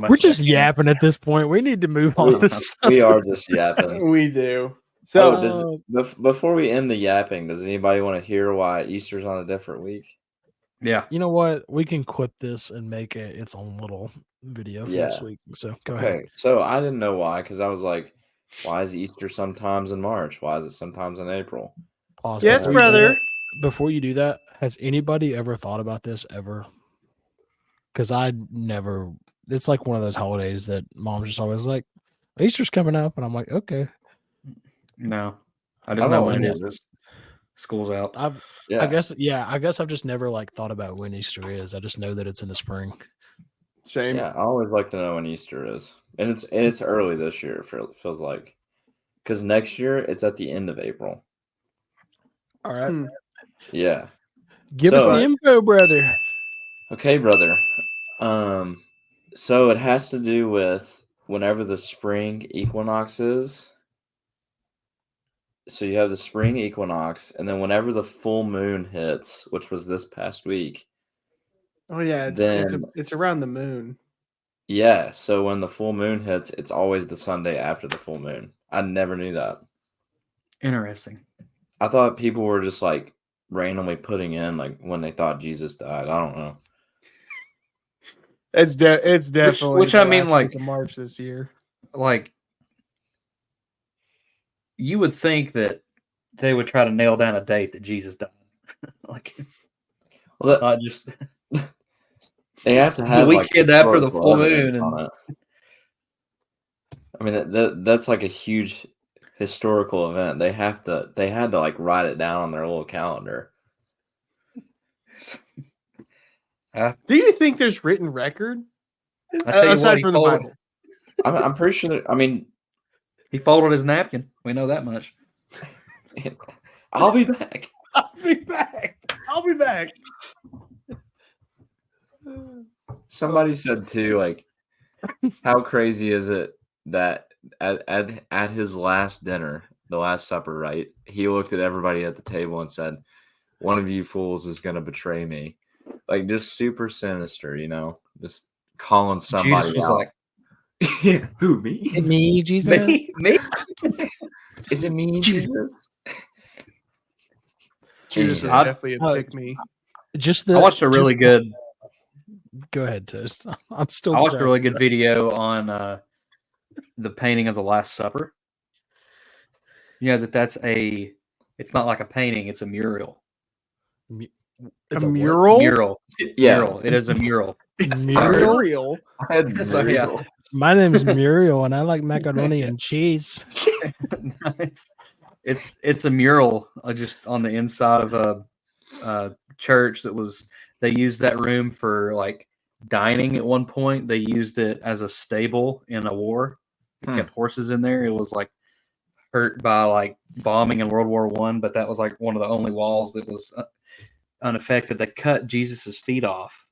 We're just yapping at this point. We need to move on to something. We are just yapping. We do. So, before we end the yapping, does anybody want to hear why Easter's on a different week? Yeah. You know what? We can quip this and make it its own little video for this week. So go ahead. Okay, so I didn't know why, because I was like, why is Easter sometimes in March? Why is it sometimes in April? Pause. Yes, brother. Before you do that, has anybody ever thought about this ever? Because I never. It's like one of those holidays that mom's just always like, Easter's coming up, and I'm like, okay. No, I didn't know when it is. School's out. I guess I've just never like thought about when Easter is. I just know that it's in the spring. Same. Yeah, I always like to know when Easter is, and it's early this year. It feels like, because next year it's at the end of April. All right. Yeah. Give us the info, brother. Okay, brother. So it has to do with whenever the spring equinox is. So you have the spring equinox, and then whenever the full moon hits, which was this past week. Oh yeah, it's around the moon. Yeah, so when the full moon hits, it's always the Sunday after the full moon. I never knew that. Interesting. I thought people were just like randomly putting in like when they thought Jesus died. I don't know. It's definitely which I mean, like March this year. Like, you would think that they would try to nail down a date that Jesus died. Like, well, just they have to have the weekend like, after the full moon. And... I mean, that's like a huge historical event. They had to like write it down on their little calendar. Do you think there's written record aside from the Bible? I'm pretty sure that, I mean, he folded his napkin. We know that much. I'll be back. I'll be back. Somebody said too, like, how crazy is it that at his last dinner, the Last Supper, right? He looked at everybody at the table and said, "One of you fools is going to betray me." Like, just super sinister, you know, just calling somebody Jesus out. Like, yeah, who, me? Me, Jesus? Me? Is it me, Jesus? Judas was definitely a pick me. I watched a really good. Go ahead, Toast. I'm still. I watched a really good video on the painting of the Last Supper. You know that's a. It's not like a painting; it's a mural. It's a mural? Mural. Yeah. Mural. It is a mural. It's Muriel. So, yeah. My name's Muriel, and I like macaroni and cheese. It's a mural just on the inside of a church that was. They used that room for like dining at one point. They used it as a stable in a war. They kept horses in there. It was like hurt by like bombing in World War I, but that was like one of the only walls that was unaffected. They cut Jesus's feet off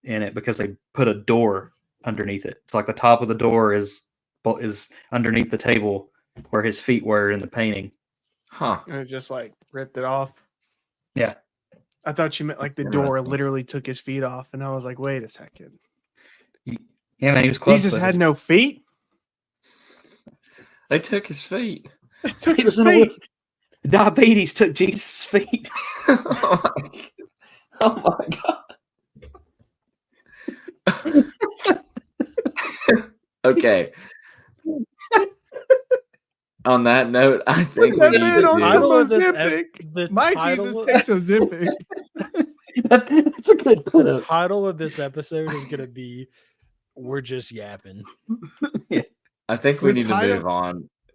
in it because they put a door underneath it. It's like the top of the door is underneath the table where his feet were in the painting. Huh. And it just like ripped it off. Yeah. I thought you meant like the door literally took his feet off, and I was like, wait a second. Yeah, man, he was close. Jesus had no feet? They took his feet. They took his feet. Diabetes took Jesus' feet. Oh my God. Okay. On that note, I think that man on some Ozempic. My Jesus takes Ozempic. That's a good clip. The title of this episode is going to be "We're Just Yapping." I think we need to move on.